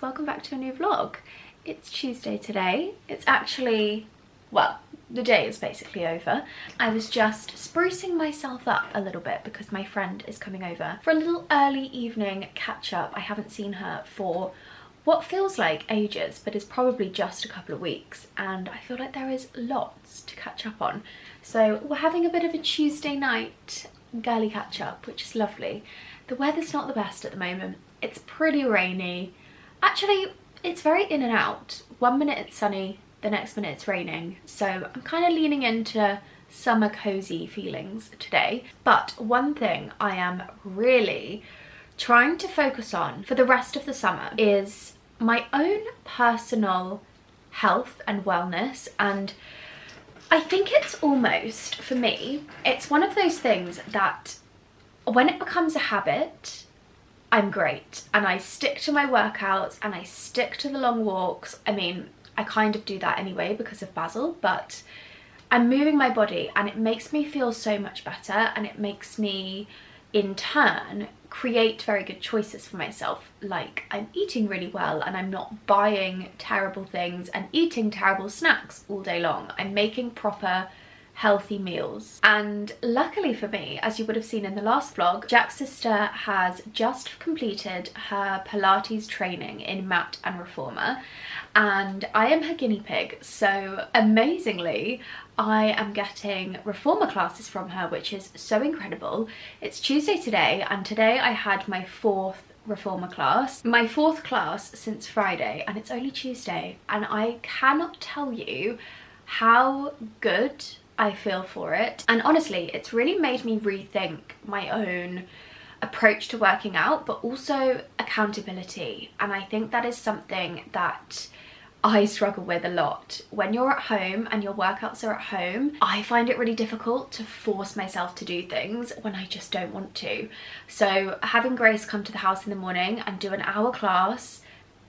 welcome back to a new vlog. It's Tuesday today. It's actually, well, the day is basically over. I was just sprucing myself up a little bit because my friend is coming over for a little early evening catch up. I haven't seen her for what feels like ages, but is probably just a couple of weeks, and I feel like there is lots to catch up on. So we're having a bit of a Tuesday night girly catch up, which is lovely. The weather's not the best at the moment. It's pretty rainy. Actually, it's very in and out. 1 minute it's sunny, the next minute it's raining. So I'm kind of leaning into summer cozy feelings today. But one thing I am really trying to focus on for the rest of the summer is my own personal health and wellness. And I think it's almost, for me, it's one of those things that when it becomes a habit, I'm great and I stick to my workouts and I stick to the long walks. I mean, I kind of do that anyway because of Basil, but I'm moving my body and it makes me feel so much better, and it makes me in turn create very good choices for myself. Like, I'm eating really well and I'm not buying terrible things and eating terrible snacks all day long. I'm making proper healthy meals. And luckily for me, as you would have seen in the last vlog, Jack's sister has just completed her Pilates training in Mat and Reformer, and I am her guinea pig. So amazingly, I am getting Reformer classes from her, which is so incredible. It's Tuesday today, and today I had my 4th Reformer class. My 4th class since Friday, and it's only Tuesday, and I cannot tell you how good I feel for it. And honestly, it's really made me rethink my own approach to working out, but also accountability. And I think that is something that I struggle with a lot. When you're at home and your workouts are at home, I find it really difficult to force myself to do things when I just don't want to. So having Grace come to the house in the morning and do an hour class,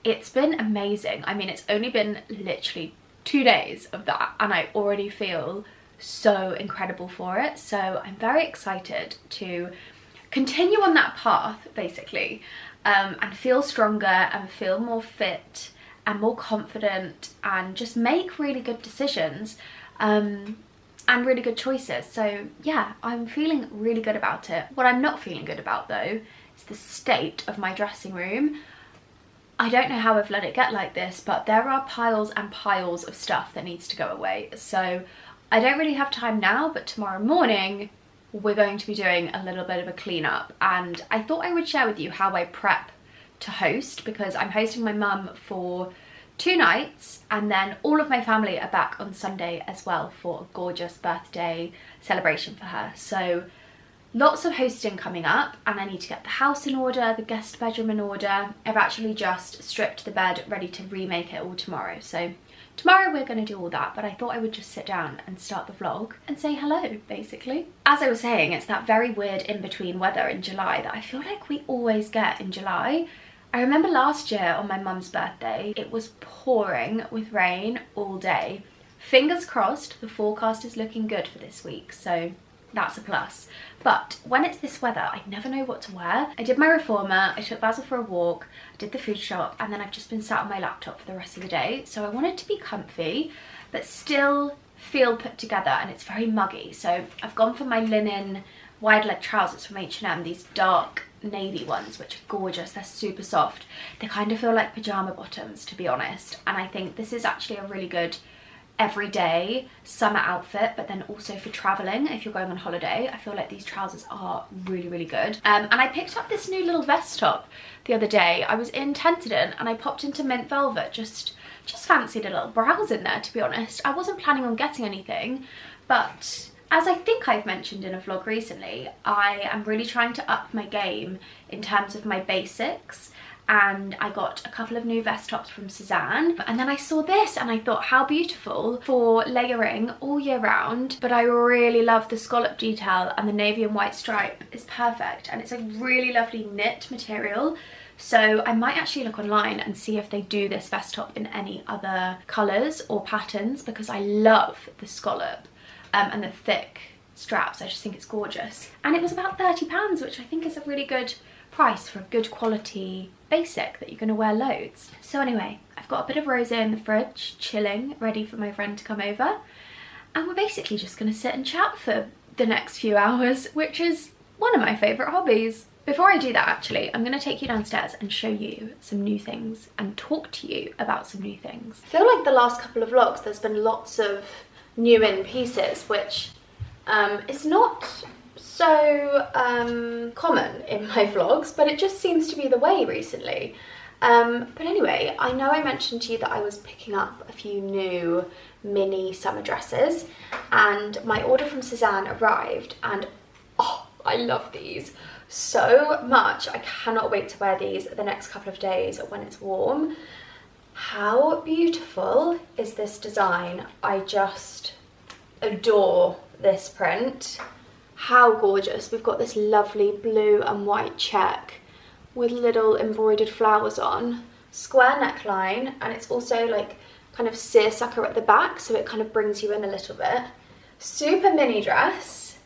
it's been amazing. I mean, it's only been literally 2 days of that and I already feel so incredible for it. So I'm very excited to continue on that path basically, and feel stronger and feel more fit and more confident and just make really good decisions and really good choices. So yeah, I'm feeling really good about it. What I'm not feeling good about though is the state of my dressing room. I don't know how I've let it get like this, but there are piles and piles of stuff that needs to go away. So I don't really have time now, but tomorrow morning we're going to be doing a little bit of a cleanup, and I thought I would share with you how I prep to host, because I'm hosting my mum for 2 nights and then all of my family are back on Sunday as well for a gorgeous birthday celebration for her. So lots of hosting coming up, and I need to get the house in order, the guest bedroom in order. I've actually just stripped the bed, ready to remake it all tomorrow. So tomorrow we're going to do all that, but I thought I would just sit down and start the vlog and say hello, basically. As I was saying, it's that very weird in-between weather in July that I feel like we always get in July. I remember last year on my mum's birthday, it was pouring with rain all day. Fingers crossed, the forecast is looking good for this week, so that's a plus. But when it's this weather, I never know what to wear. I did my Reformer, I took Basil for a walk, I did the food shop, and then I've just been sat on my laptop for the rest of the day. So I wanted to be comfy, but still feel put together, and it's very muggy. So I've gone for my linen wide leg trousers from H&M, these dark navy ones, which are gorgeous. They're super soft. They kind of feel like pajama bottoms, to be honest. And I think this is actually a really good everyday summer outfit, but then also for traveling if you're going on holiday. I feel like these trousers are really good. And I picked up this new little vest top the other day. I was in Tenterden and I popped into Mint Velvet, just fancied a little browse in there, to be honest. I wasn't planning on getting anything, but as I think I've mentioned in a vlog recently, I am really trying to up my game in terms of my basics. And I got a couple of new vest tops from Suzanne, and then I saw this and I thought, how beautiful for layering all year round. But I really love the scallop detail, and the navy and white stripe is perfect, and it's a really lovely knit material. So I might actually look online and see if they do this vest top in any other colours or patterns, because I love the scallop and the thick straps. I just think it's gorgeous, and it was about £30, which I think is a really good price for a good quality basic that you're going to wear loads. So anyway, I've got a bit of rosé in the fridge, chilling, ready for my friend to come over. And we're basically just going to sit and chat for the next few hours, which is one of my favourite hobbies. Before I do that, actually, I'm going to take you downstairs and show you some new things and talk to you about some new things. I feel like the last couple of vlogs there's been lots of new in pieces, which is not so common in my vlogs, but it just seems to be the way recently. But anyway, I know I mentioned to you that I was picking up a few new mini summer dresses, and my order from Suzanne arrived, and oh, I love these so much. I cannot wait to wear these the next couple of days when it's warm. How beautiful is this design? I just adore this print. How gorgeous. We've got this lovely blue and white check with little embroidered flowers on, square neckline, and it's also like kind of seersucker at the back, so it kind of brings you in a little bit. Super mini dress.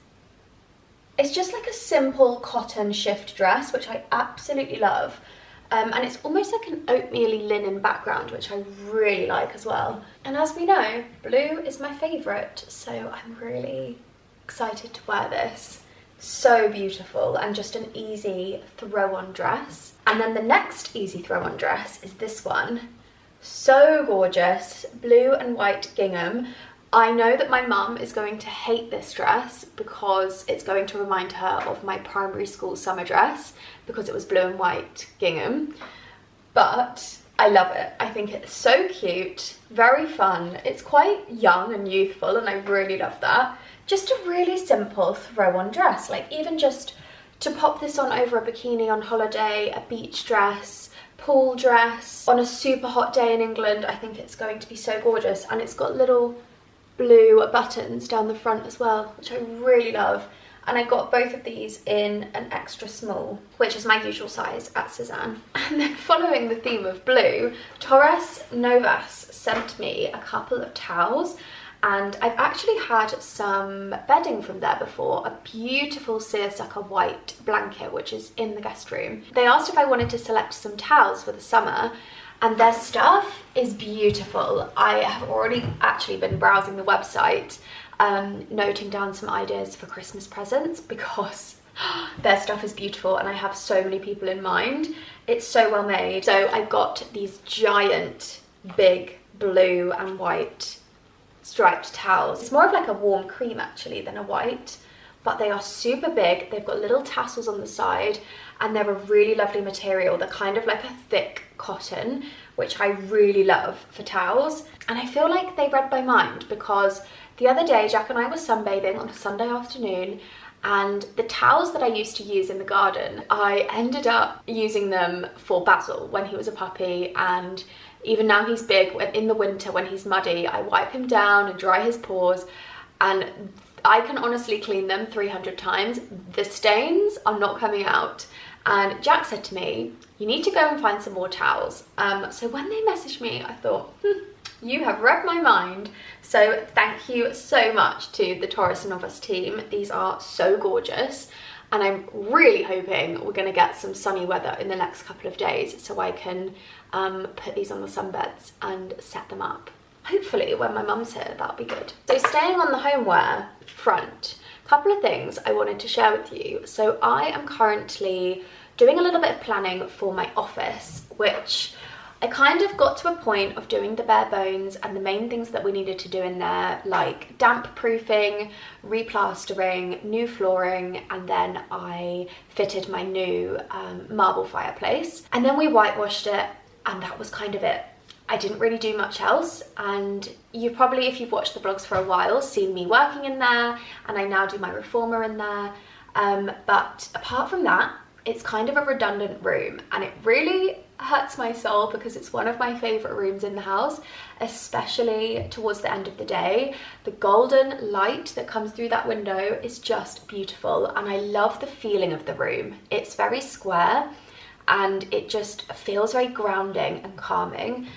It's just like a simple cotton shift dress, which I absolutely love. And it's almost like an oatmeal-y linen background, which I really like as well. And as we know, blue is my favourite, so I'm really excited to wear this. So beautiful, and just an easy throw-on dress. And then the next easy throw-on dress is this one. So gorgeous, blue and white gingham. I know that my mum is going to hate this dress because it's going to remind her of my primary school summer dress because it was blue and white gingham, but I love it. I think it's so cute, very fun. It's quite young and youthful, and I really love that. Just a really simple throw-on dress, like even just to pop this on over a bikini on holiday, a beach dress, pool dress, on a super hot day in England. I think it's going to be so gorgeous, and it's got little blue buttons down the front as well, which I really love. And I got both of these in an extra small, which is my usual size at Suzanne. And then following the theme of blue, Torres Novas sent me a couple of towels, and I've actually had some bedding from there before, a beautiful seersucker white blanket, which is in the guest room. They asked if I wanted to select some towels for the summer, and their stuff is beautiful. I have already actually been browsing the website, noting down some ideas for Christmas presents because their stuff is beautiful and I have so many people in mind. It's so well made. So I got these giant, big blue and white striped towels. It's more of like a warm cream actually than a white, but they are super big. They've got little tassels on the side, and they're a really lovely material. They're kind of like a thick cotton, which I really love for towels. And I feel like they read my mind because the other day Jack and I were sunbathing on a Sunday afternoon, and the towels that I used to use in the garden, I ended up using them for Basil when he was a puppy, and even now he's big. In the winter when he's muddy, I wipe him down and dry his paws, and I can honestly clean them 300 times. The stains are not coming out. And Jack said to me, you need to go and find some more towels. So when they messaged me, I thought, you have read my mind. So thank you so much to the Torres Novas team. These are so gorgeous. And I'm really hoping we're going to get some sunny weather in the next couple of days so I can put these on the sunbeds and set them up. Hopefully when my mum's here, that'll be good. So staying on the homeware front, a couple of things I wanted to share with you. So I am currently doing a little bit of planning for my office, which I kind of got to a point of doing the bare bones and the main things that we needed to do in there, like damp proofing, replastering, new flooring, and then I fitted my new marble fireplace. And then we whitewashed it, and that was kind of it. I didn't really do much else, and you've probably, if you've watched the vlogs for a while, seen me working in there, and I now do my reformer in there. But apart from that, it's kind of a redundant room, and it really hurts my soul because it's one of my favourite rooms in the house, especially towards the end of the day. The golden light that comes through that window is just beautiful, and I love the feeling of the room. It's very square, and it just feels very grounding and calming.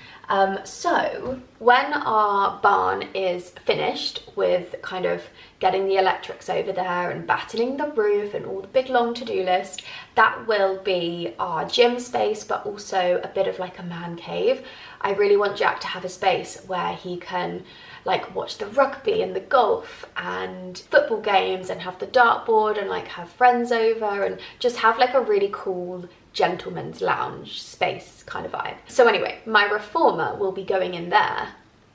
So when our barn is finished with kind of getting the electrics over there and battening the roof and all the big long to-do list, that will be our gym space, but also a bit of like a man cave. I really want Jack to have a space where he can like watch the rugby and the golf and football games and have the dartboard and like have friends over and just have like a really cool gentleman's lounge space kind of vibe. So anyway, my reformer will be going in there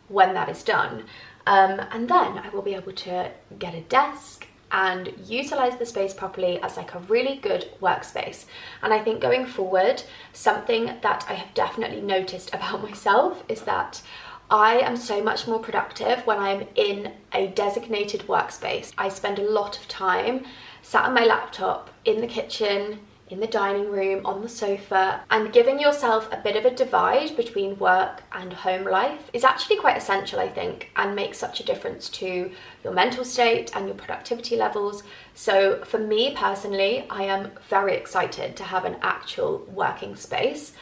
when that is done. And then I will be able to get a desk and utilize the space properly as like a really good workspace. And I think going forward, something that I have definitely noticed about myself is that I am so much more productive when I'm in a designated workspace. I spend a lot of time sat on my laptop in the kitchen, in the dining room, on the sofa, and giving yourself a bit of a divide between work and home life is actually quite essential, I think, and makes such a difference to your mental state and your productivity levels. So for me personally, I am very excited to have an actual working space,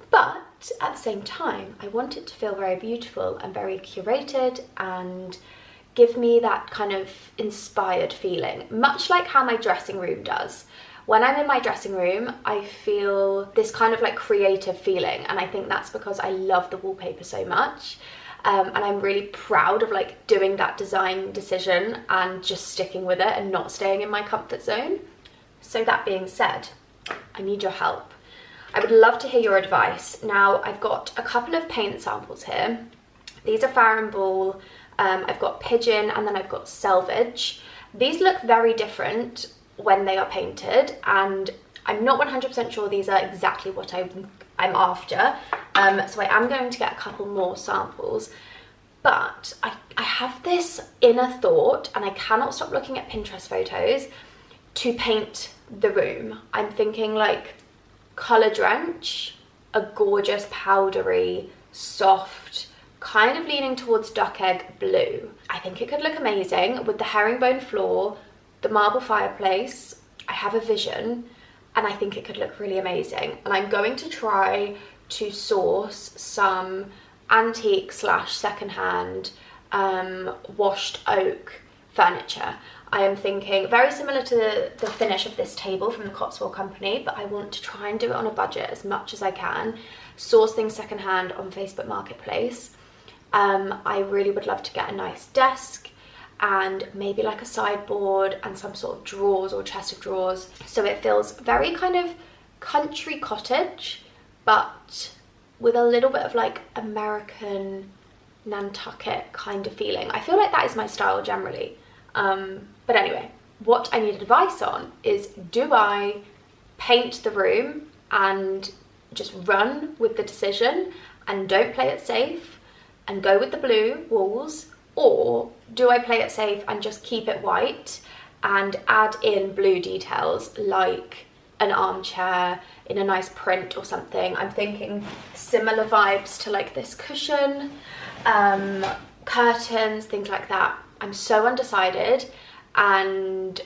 but at the same time, I want it to feel very beautiful and very curated and give me that kind of inspired feeling, much like how my dressing room does. When I'm in my dressing room, I feel this kind of like creative feeling, and I think that's because I love the wallpaper so much. And I'm really proud of like doing that design decision and just sticking with it and not staying in my comfort zone. So that being said, I need your help. I would love to hear your advice. Now, I've got a couple of paint samples here. These are Farrow & Ball, I've got Pigeon, and then I've got Selvage. These look very different when they are painted, and I'm not 100% sure these are exactly what I'm after. So I am going to get a couple more samples, but I have this inner thought, and I cannot stop looking at Pinterest photos, to paint the room. I'm thinking like colour drench, a gorgeous powdery, soft, kind of leaning towards duck egg blue. I think it could look amazing with the herringbone floor, the marble fireplace. I have a vision, and I think it could look really amazing. And I'm going to try to source some antique / secondhand washed oak furniture. I am thinking very similar to the finish of this table from the Cotswold Company, but I want to try and do it on a budget as much as I can. Source things secondhand on Facebook Marketplace. I really would love to get a nice desk and maybe like a sideboard and some sort of drawers or chest of drawers, so it feels very kind of country cottage, but with a little bit of like American Nantucket kind of feeling. I feel like that is my style generally. But anyway, what I need advice on is, do I paint the room and just run with the decision and don't play it safe and go with the blue walls, or do I play it safe and just keep it white and add in blue details like an armchair in a nice print or something? I'm thinking similar vibes to like this cushion, curtains, things like that. I'm so undecided and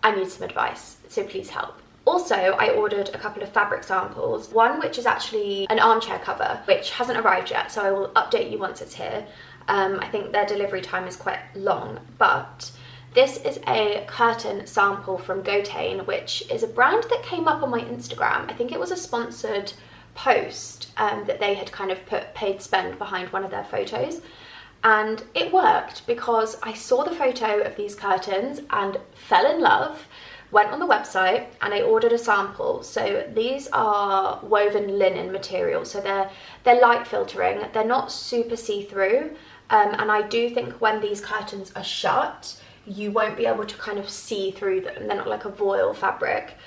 I need some advice, so please help. Also, I ordered a couple of fabric samples, one which is actually an armchair cover, which hasn't arrived yet, so I will update you once it's here. I think their delivery time is quite long, but this is a curtain sample from Gotane, which is a brand that came up on my Instagram. I think it was a sponsored post that they had kind of put paid spend behind one of their photos. And it worked because I saw the photo of these curtains and fell in love, went on the website and I ordered a sample. So these are woven linen material, so they're light filtering, they're not super see-through, and I do think when these curtains are shut, you won't be able to kind of see through them. They're not like a voile fabric,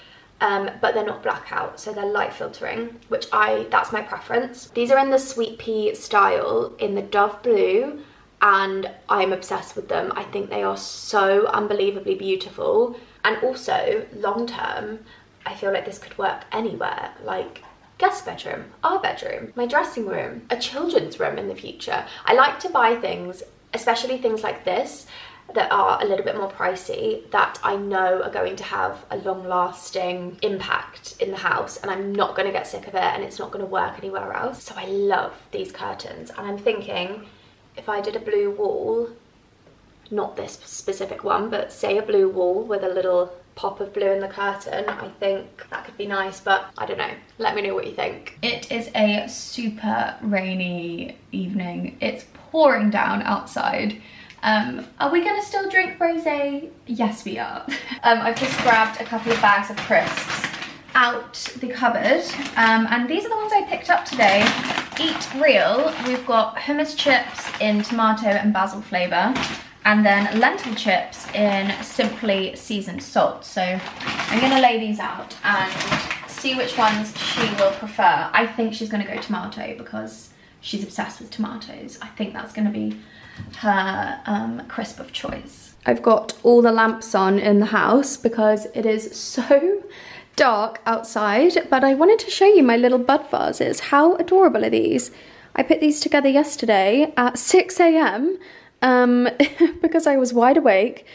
but they're not blackout, so they're light filtering, which that's my preference. These are in the sweet pea style in the dove blue, and I'm obsessed with them. I think they are so unbelievably beautiful, and also long term, I feel like this could work anywhere, like guest bedroom, our bedroom, my dressing room, a children's room in the future. I like to buy things, especially things like this, that are a little bit more pricey that I know are going to have a long-lasting impact in the house, and I'm not going to get sick of it and it's not going to work anywhere else. So I love these curtains, and I'm thinking if I did a blue wall, not this specific one, but say a blue wall with a little pop of blue in the curtain, I think that could be nice, but I don't know. Let me know what you think. It is a super rainy evening. It's pouring down outside. Are we gonna still drink rosé? Yes, we are. I've just grabbed a couple of bags of crisps out the cupboard, and these are the ones I picked up today. Eat Real. We've got hummus chips in tomato and basil flavour, and then lentil chips in simply seasoned salt. So I'm gonna lay these out and see which ones she will prefer. I think she's gonna go tomato because she's obsessed with tomatoes. I think that's gonna be her crisp of choice. I've got all the lamps on in the house because it is so dark outside, but I wanted to show you my little bud vases. How adorable are these? I put these together yesterday at 6 AM because I was wide awake.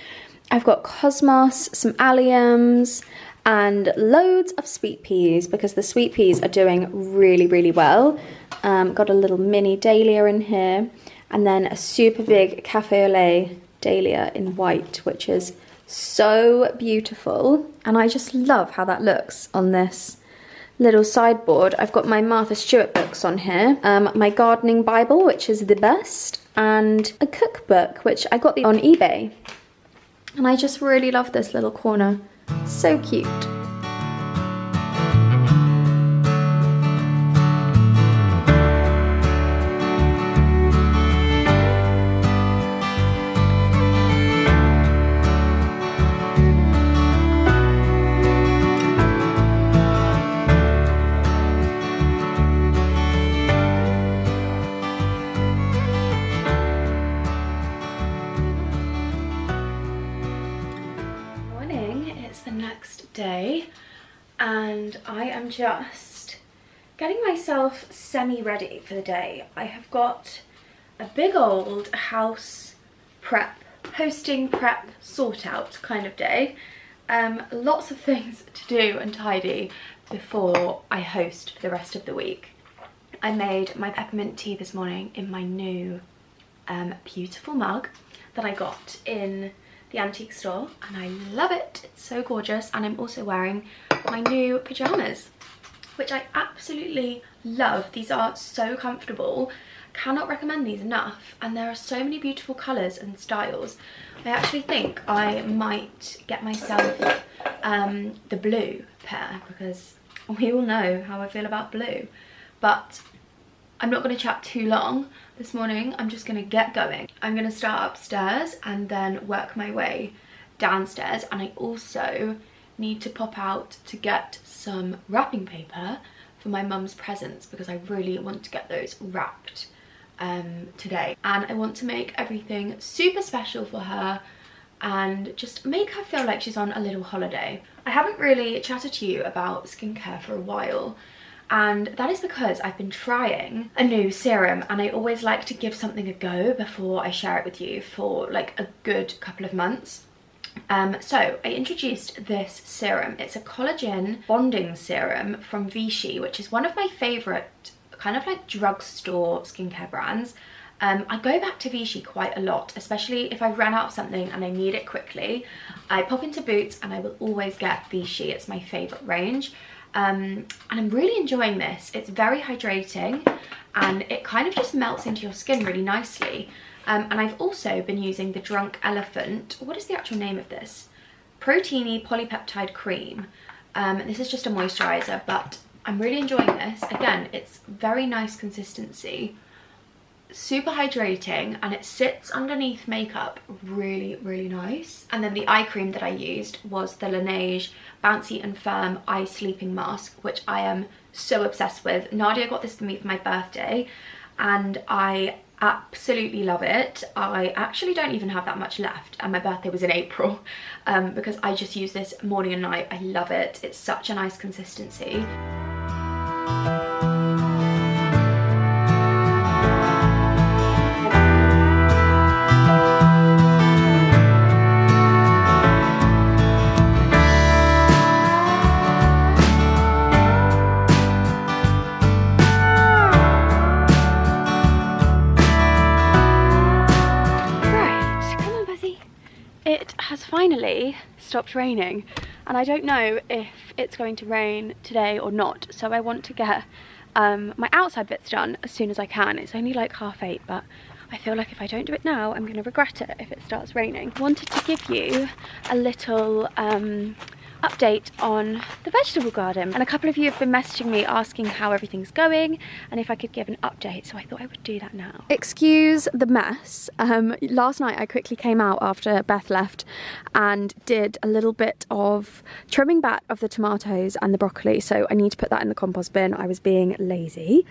I've got cosmos, some alliums, and loads of sweet peas because the sweet peas are doing really, really well. Got a little mini dahlia in here, and then a super big cafe au lait dahlia in white, which is so beautiful. And I just love how that looks on this little sideboard. I've got my Martha Stewart books on here, my gardening Bible, which is the best, and a cookbook, which I got on eBay. And I just really love this little corner. So cute. Day, and I am just getting myself semi-ready for the day. I have got a big old house prep, hosting prep, sort out kind of day. Lots of things to do and tidy before I host for the rest of the week. I made my peppermint tea this morning in my new beautiful mug that I got in the antique store, and I love it. It's so gorgeous. And I'm also wearing my new pajamas, which I absolutely love. These are so comfortable. Cannot recommend these enough, and there are so many beautiful colours and styles. I actually think I might get myself the blue pair because we all know how I feel about blue. But I'm not going to chat too long this morning. I'm just going to get going. I'm going to start upstairs and then work my way downstairs, and I also need to pop out to get some wrapping paper for my mum's presents because I really want to get those wrapped today, and I want to make everything super special for her and just make her feel like she's on a little holiday. I haven't really chatted to you about skincare for a while, and that is because I've been trying a new serum, and I always like to give something a go before I share it with you for like a good couple of months. So I introduced this serum. It's a collagen bonding serum from Vichy, which is one of my favourite kind of like drugstore skincare brands. I go back to Vichy quite a lot, especially if I run out of something and I need it quickly. I pop into Boots and I will always get Vichy. It's my favourite range. And I'm really enjoying this. It's very hydrating and it kind of just melts into your skin really nicely. And I've also been using the Drunk Elephant. What is the actual name of this? Proteiny Polypeptide Cream. This is just a moisturiser, but I'm really enjoying this. Again, it's very nice consistency, super hydrating, and it sits underneath makeup really, really nice. And then the eye cream that I used was the Laneige Bouncy and Firm Eye Sleeping Mask, which I am so obsessed with. Nadia got this for me for my birthday and I absolutely love it. I actually don't even have that much left, and my birthday was in April, because I just use this morning and night. I love it. It's such a nice consistency. It has finally stopped raining, and I don't know if it's going to rain today or not, so I want to get my outside bits done as soon as I can. It's only like 8:30, but I feel like if I don't do it now, I'm going to regret it if it starts raining. I wanted to give you a little update on the vegetable garden, and a couple of you have been messaging me asking how everything's going and if I could give an update, so I thought I would do that now. Excuse the mess. Last night I quickly came out after Beth left and did a little bit of trimming back of the tomatoes and the broccoli, so I need to put that in the compost bin. I was being lazy.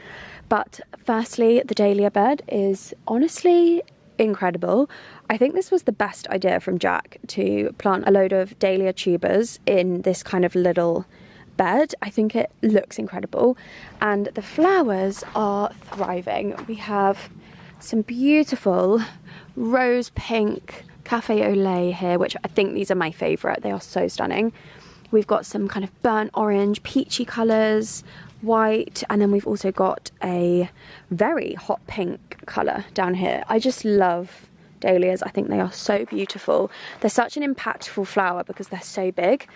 But firstly, the dahlia bed is honestly incredible. I think this was the best idea from Jack to plant a load of dahlia tubers in this kind of little bed. I think it looks incredible, and the flowers are thriving. We have some beautiful rose pink cafe au lait here, which I think these are my favourite. They are so stunning. We've got some kind of burnt orange, peachy colours, white, and then we've also got a very hot pink colour down here. I just love dahlias. I think they are so beautiful. They're such an impactful flower because they're so big.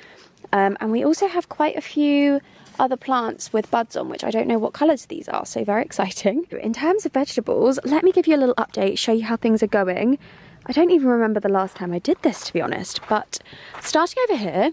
And we also have quite a few other plants with buds on, which I don't know what colours these are, so very exciting. In terms of vegetables, let me give you a little update, show you how things are going. I don't even remember the last time I did this, to be honest, but starting over here,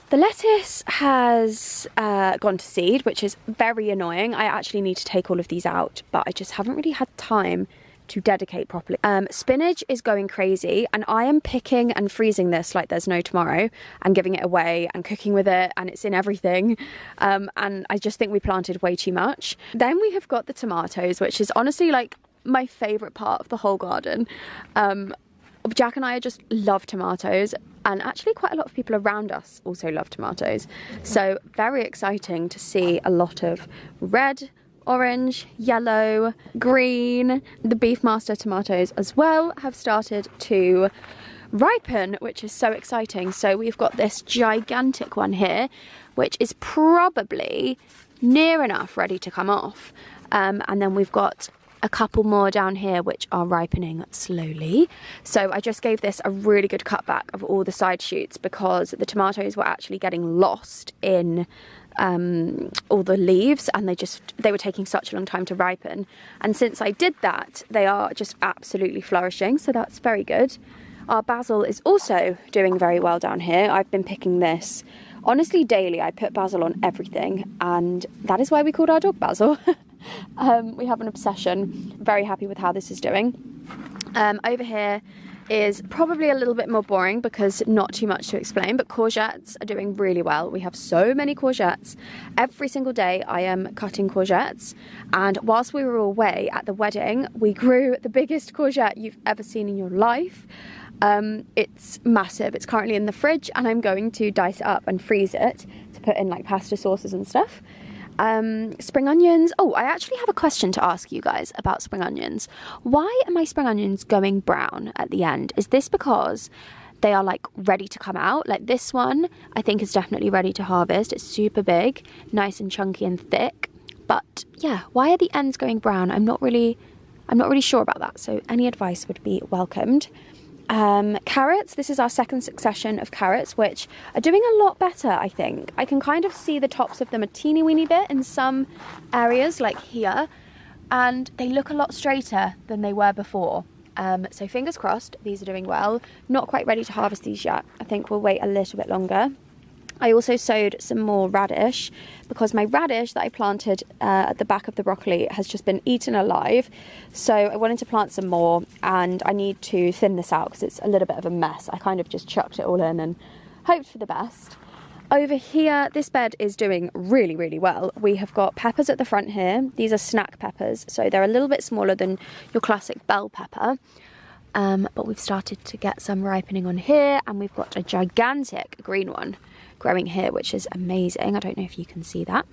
the lettuce has gone to seed, which is very annoying. I actually need to take all of these out, but I just haven't really had time to dedicate properly. Spinach is going crazy, and I am picking and freezing this like there's no tomorrow and giving it away and cooking with it, and it's in everything. And I just think we planted way too much. Then we have got the tomatoes, which is honestly like my favourite part of the whole garden. Jack and I just love tomatoes, and actually quite a lot of people around us also love tomatoes. So very exciting to see a lot of red, orange, yellow, green. The Beefmaster tomatoes as well have started to ripen, which is so exciting. So we've got this gigantic one here, which is probably near enough ready to come off. And then we've got a couple more down here which are ripening slowly. So I just gave this a really good cutback of all the side shoots because the tomatoes were actually getting lost in all the leaves, and they were taking such a long time to ripen. And since I did that, they are just absolutely flourishing, so that's very good. Our basil is also doing very well down here. I've been picking this honestly daily. I put basil on everything, and that is why we called our dog Basil. We have an obsession. Very happy with how this is doing. Over here is probably a little bit more boring because not too much to explain, but courgettes are doing really well. We have so many courgettes. Every single day I am cutting courgettes, and whilst we were away at the wedding, we grew the biggest courgette you've ever seen in your life. It's massive. It's currently in the fridge, and I'm going to dice it up and freeze it to put in like pasta sauces and stuff. Spring onions. Oh, I actually have a question to ask you guys about spring onions. Why are my spring onions going brown at the end? Is this because they are like ready to come out? Like this one I think is definitely ready to harvest. It's super big, nice and chunky and thick. But yeah, why are the ends going brown? I'm not really sure about that, so any advice would be welcomed. Carrots, this is our second succession of carrots, which are doing a lot better, I think. I can kind of see the tops of them a teeny weeny bit in some areas, like here, and they look a lot straighter than they were before. So fingers crossed, these are doing well. Not quite ready to harvest these yet. I think we'll wait a little bit longer. I also sowed some more radish because my radish that I planted at the back of the broccoli has just been eaten alive. So I wanted to plant some more, and I need to thin this out because it's a little bit of a mess. I kind of just chucked it all in and hoped for the best. Over here, this bed is doing really, really well. We have got peppers at the front here. These are snack peppers, so they're a little bit smaller than your classic bell pepper. But we've started to get some ripening on here, and we've got a gigantic green one growing here, which is amazing. I don't know if you can see that.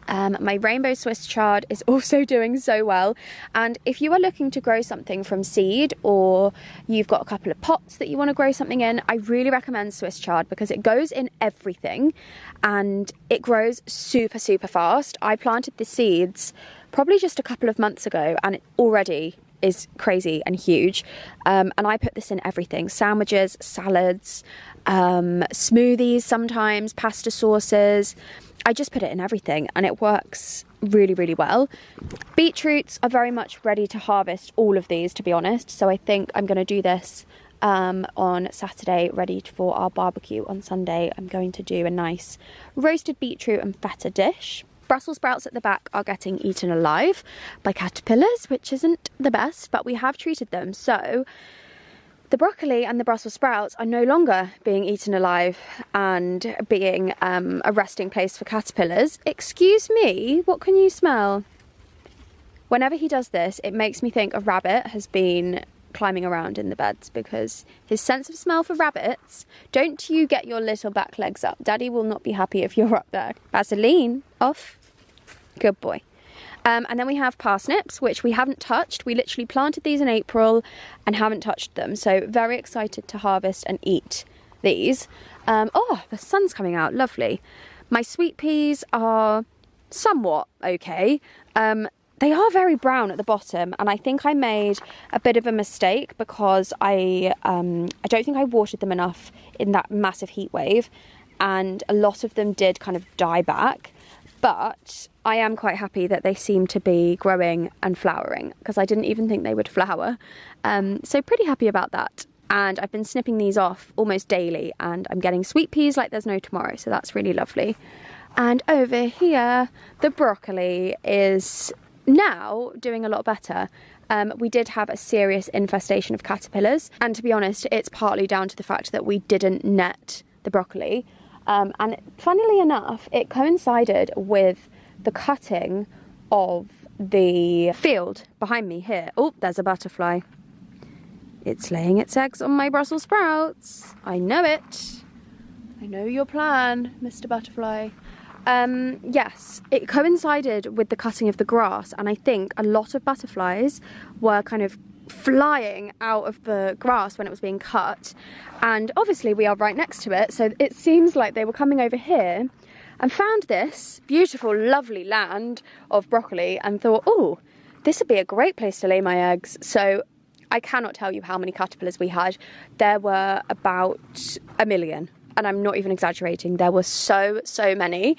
My rainbow Swiss chard is also doing so well, and if you are looking to grow something from seed, or you've got a couple of pots that you want to grow something in, I really recommend Swiss chard because it goes in everything and it grows super, super fast. I planted the seeds probably just a couple of months ago, and it already is crazy and huge. And I put this in everything: sandwiches, salads, smoothies, sometimes pasta sauces. I just put it in everything and it works really, really well. Beetroots are very much ready to harvest, all of these, to be honest. So I think I'm going to do this on Saturday, ready for our barbecue on Sunday. I'm going to do a nice roasted beetroot and feta dish. Brussels sprouts at the back are getting eaten alive by caterpillars, which isn't the best, but we have treated them. So the broccoli and the Brussels sprouts are no longer being eaten alive and being a resting place for caterpillars. Excuse me, what can you smell? Whenever he does this, it makes me think a rabbit has been climbing around in the beds, because his sense of smell for rabbits. Don't you get your little back legs up. Daddy will not be happy if you're up there. Vaseline off. Good boy. And then we have parsnips, which we haven't touched. We literally planted these in April and haven't touched them. So very excited to harvest and eat these. Oh, the sun's coming out. Lovely. My sweet peas are somewhat okay. They are very brown at the bottom, and I think I made a bit of a mistake because I don't think I watered them enough in that massive heat wave, and a lot of them did kind of die back. But I am quite happy that they seem to be growing and flowering, because I didn't even think they would flower. So pretty happy about that. And I've been snipping these off almost daily, and I'm getting sweet peas like there's no tomorrow, so that's really lovely. And over here, the broccoli is now doing a lot better. We did have a serious infestation of caterpillars, and to be honest, it's partly down to the fact that we didn't net the broccoli. And funnily enough, it coincided with the cutting of the field behind me here. Oh, there's a butterfly. It's laying its eggs on my Brussels sprouts. I know it. I know your plan, Mr. Butterfly. Yes, it coincided with the cutting of the grass, and I think a lot of butterflies were kind of flying out of the grass when it was being cut, and obviously we are right next to it, so it seems like they were coming over here and found this beautiful, lovely land of broccoli and thought, oh, this would be a great place to lay my eggs. So I cannot tell you how many caterpillars we had. There were about 1 million. And I'm not even exaggerating. There were so many.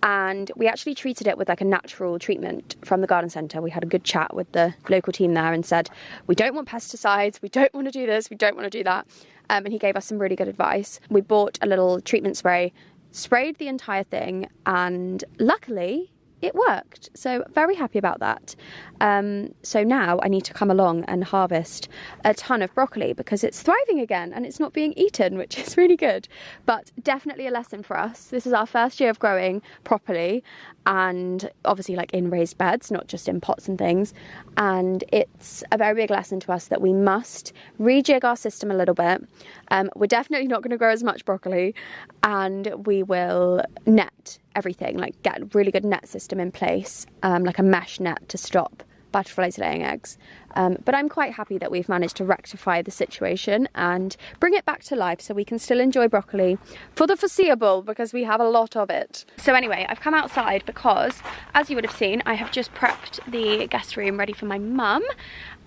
And we actually treated it with like a natural treatment from the garden centre. We had a good chat with the local team there and said, we don't want pesticides, we don't want to do this, we don't want to do that. And he gave us some really good advice. We bought a little treatment spray, sprayed the entire thing, and luckily it worked. So very happy about that. So now I need to come along and harvest a ton of broccoli because it's thriving again and it's not being eaten, which is really good. But definitely a lesson for us. This is our first year of growing properly, and obviously like in raised beds, not just in pots and things. And it's a very big lesson to us that we must rejig our system a little bit. We're definitely not going to grow as much broccoli, and we will net everything, like get a really good net system in place, like a mesh net to stop butterflies laying eggs. But I'm quite happy that we've managed to rectify the situation and bring it back to life so we can still enjoy broccoli for the foreseeable, because we have a lot of it. So anyway, I've come outside because, as you would have seen, I have just prepped the guest room ready for my mum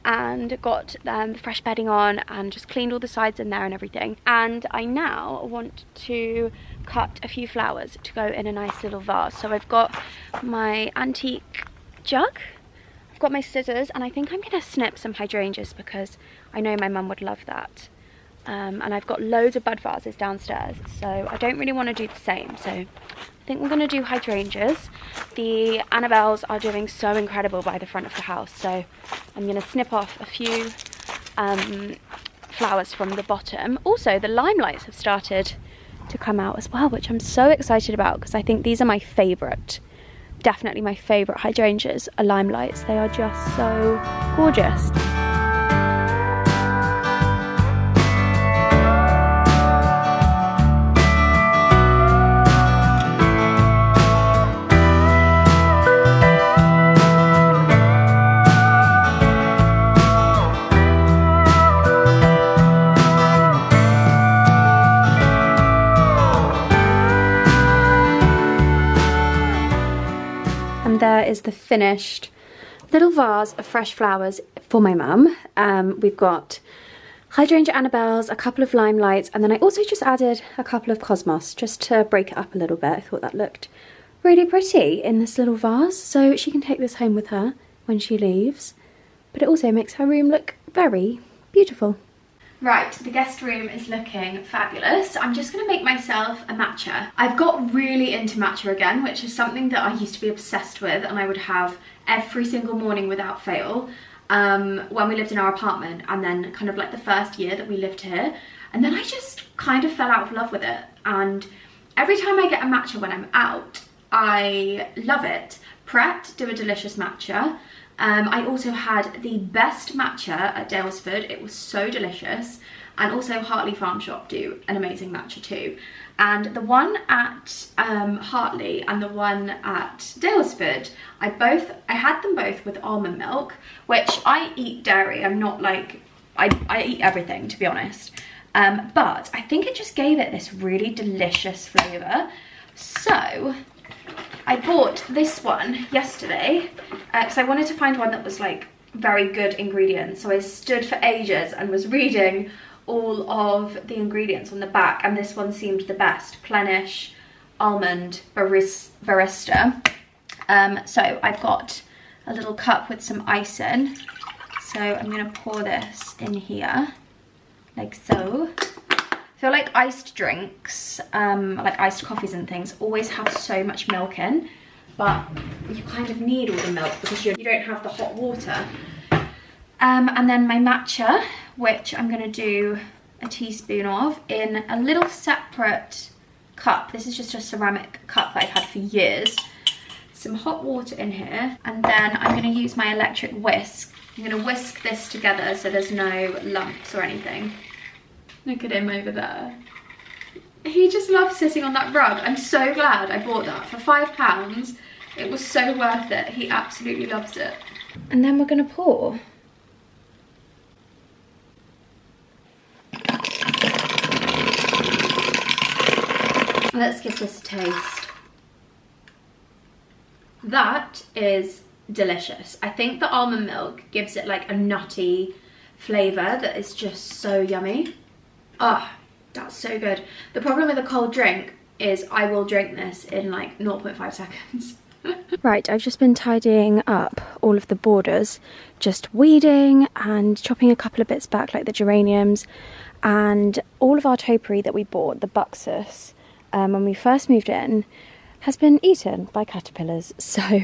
and got the fresh bedding on and just cleaned all the sides in there and everything. And I now want to cut a few flowers to go in a nice little vase. So I've got my antique jug, I've got my scissors, and I think I'm gonna snip some hydrangeas because I know my mum would love that. And I've got loads of bud vases downstairs, so I don't really want to do the same. So I think we're gonna do hydrangeas. The Annabelles are doing so incredible by the front of the house, so I'm gonna snip off a few flowers from the bottom. Also, the limelights have started to come out as well, which I'm so excited about because I think these are my favourite. Definitely my favourite hydrangeas are limelights. They are just so gorgeous. There is the finished little vase of fresh flowers. for my mum. We've got hydrangea Annabelles, a couple of limelights, and then I also just added a couple of cosmos just to break it up a little bit. I thought that looked really pretty in this little vase, so she can take this home with her when she leaves. But it also makes her room look very beautiful. Right, the guest room is looking fabulous. I'm just going to make myself a matcha. I've got really into matcha again, which is something that I used to be obsessed with and I would have every single morning without fail when we lived in our apartment, and then kind of like the first year that we lived here. And then I just kind of fell out of love with it. And every time I get a matcha when I'm out, I love it. Pret do a delicious matcha. I also had the best matcha at Dalesford. It was so delicious. And also Hartley Farm Shop do an amazing matcha too. And the one at Hartley and the one at Dalesford, I had them both with almond milk, which I eat dairy. I'm not like, I eat everything, to be honest. But I think it just gave it this really delicious flavour. So I bought this one yesterday because I wanted to find one that was like very good ingredients. So I stood for ages and was reading all of the ingredients on the back, and this one seemed the best. Plenish, almond, barista. So I've got a little cup with some ice in. So I'm going to pour this in here like so. I feel like iced drinks, like iced coffees and things, always have so much milk in, but you kind of need all the milk because you don't have the hot water. And then my matcha, which I'm going to do a teaspoon of in a little separate cup. This is just a ceramic cup that I've had for years. Some hot water in here, and then I'm going to use my electric whisk. I'm going to whisk this together so there's no lumps or anything. Look at him over there. He just loves sitting on that rug. I'm so glad I bought that for £5. It was so worth it. He absolutely loves it. And then we're going to pour. Let's give this a taste. That is delicious. I think the almond milk gives it like a nutty flavour that is just so yummy. Oh, that's so good. The problem with a cold drink is I will drink this in like 0.5 seconds. Right, I've just been tidying up all of the borders, just weeding and chopping a couple of bits back like the geraniums, and all of our topiary that we bought, the buxus, when we first moved in, has been eaten by caterpillars. So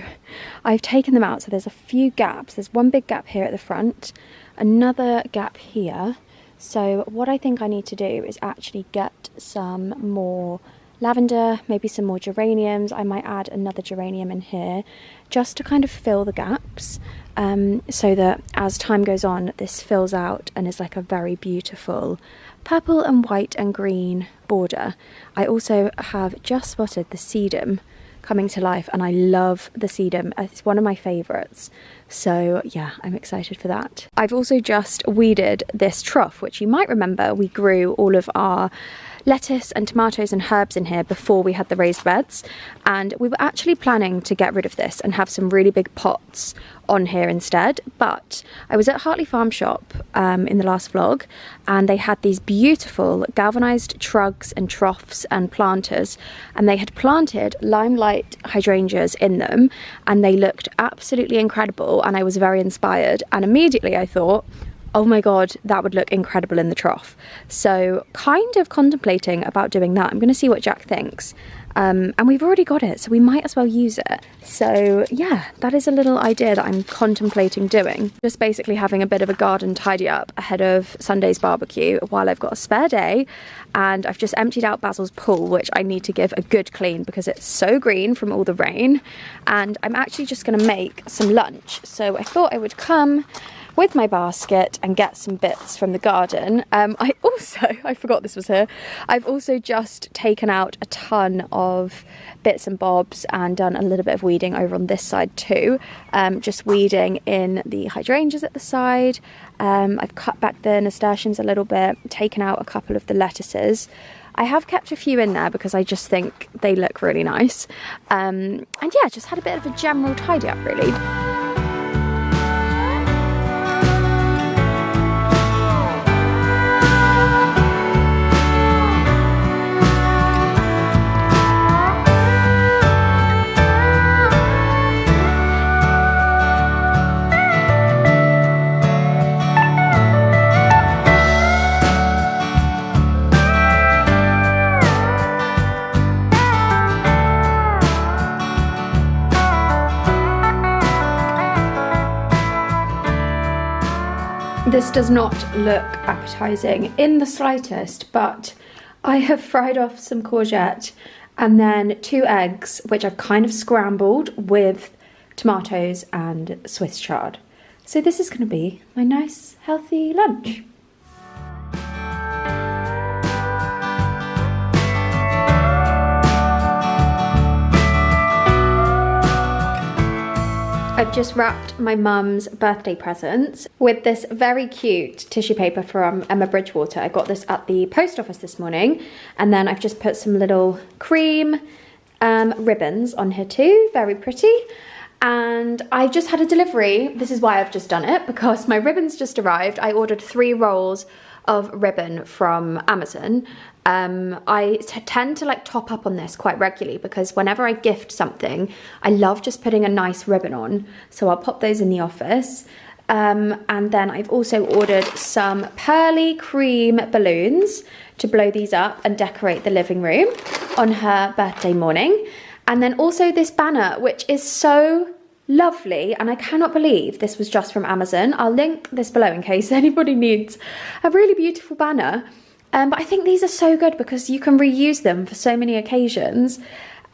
I've taken them out. So there's a few gaps. There's one big gap here at the front, another gap here. So what I think I need to do is actually get some more lavender, maybe some more geraniums. I might add another geranium in here just to kind of fill the gaps, so that as time goes on this fills out and is like a very beautiful purple and white and green border. I also have just spotted the sedum coming to life, and I love the sedum. It's one of my favourites. So yeah, I'm excited for that. I've also just weeded this trough, which you might remember we grew all of our lettuce and tomatoes and herbs in here before we had the raised beds, and we were actually planning to get rid of this and have some really big pots on here instead. But I was at Hartley Farm Shop in the last vlog, and they had these beautiful galvanized trugs and troughs and planters, and they had planted limelight hydrangeas in them, and they looked absolutely incredible, and I was very inspired, and immediately I thought, oh my god, that would look incredible in the trough. So kind of contemplating about doing that. I'm going to see what Jack thinks. And we've already got it, so we might as well use it. So yeah, that is a little idea that I'm contemplating doing. Just basically having a bit of a garden tidy up ahead of Sunday's barbecue while I've got a spare day. And I've just emptied out Basil's pool, which I need to give a good clean because it's so green from all the rain. And I'm actually just going to make some lunch. So I thought I would come with my basket and get some bits from the garden. I forgot this was here. I've also just taken out a ton of bits and bobs and done a little bit of weeding over on this side too. Just weeding in the hydrangeas at the side. I've cut back the nasturtiums a little bit, taken out a couple of the lettuces. I have kept a few in there because I just think they look really nice. And yeah, just had a bit of a general tidy up really. This does not look appetizing in the slightest, but I have fried off some courgette and then 2 eggs, which I've kind of scrambled with tomatoes and Swiss chard. So this is going to be my nice, healthy lunch. I've just wrapped my mum's birthday presents with this very cute tissue paper from Emma Bridgewater. I got this at the post office this morning, and then I've just put some little cream ribbons on here too, very pretty. And I just had a delivery. This is why I've just done it, because my ribbons just arrived. I ordered 3 rolls of ribbon from Amazon. I tend to like top up on this quite regularly because whenever I gift something, I love just putting a nice ribbon on. So I'll pop those in the office. And then I've also ordered some pearly cream balloons to blow these up and decorate the living room on her birthday morning. And then also this banner, which is so lovely, and I cannot believe this was just from Amazon. I'll link this below in case anybody needs a really beautiful banner. But I think these are so good because you can reuse them for so many occasions,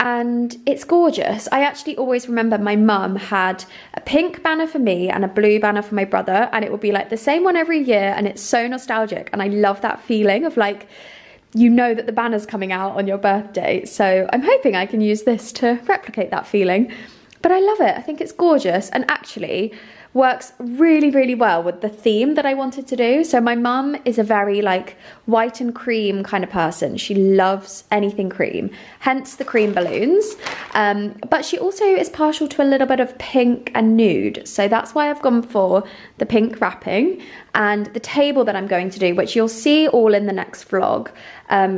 and it's gorgeous. I actually always remember my mum had a pink banner for me and a blue banner for my brother, and it would be like the same one every year, and it's so nostalgic, and I love that feeling of like, you know that the banner's coming out on your birthday. So I'm hoping I can use this to replicate that feeling. But I love it. I think it's gorgeous, and actually works really, really well with the theme that I wanted to do. So my mum is a very like white and cream kind of person. She loves anything cream, hence the cream balloons. But she also is partial to a little bit of pink and nude. So that's why I've gone for the pink wrapping. And the table that I'm going to do, which you'll see all in the next vlog,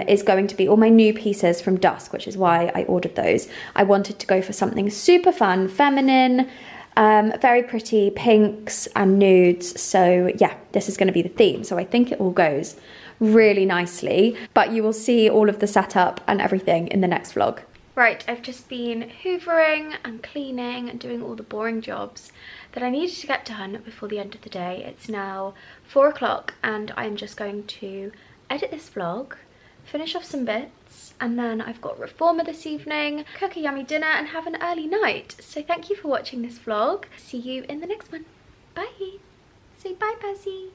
is going to be all my new pieces from Dusk, which is why I ordered those. I wanted to go for something super fun, feminine, very pretty pinks and nudes. So yeah, this is going to be the theme. So I think it all goes really nicely, but you will see all of the setup and everything in the next vlog. Right, I've just been hoovering and cleaning and doing all the boring jobs that I needed to get done before the end of the day. It's now 4 o'clock and I'm just going to edit this vlog, finish off some bits, and then I've got reformer this evening, cook a yummy dinner and have an early night. So thank you for watching this vlog. See you in the next one. Bye. Say bye, Pazzy.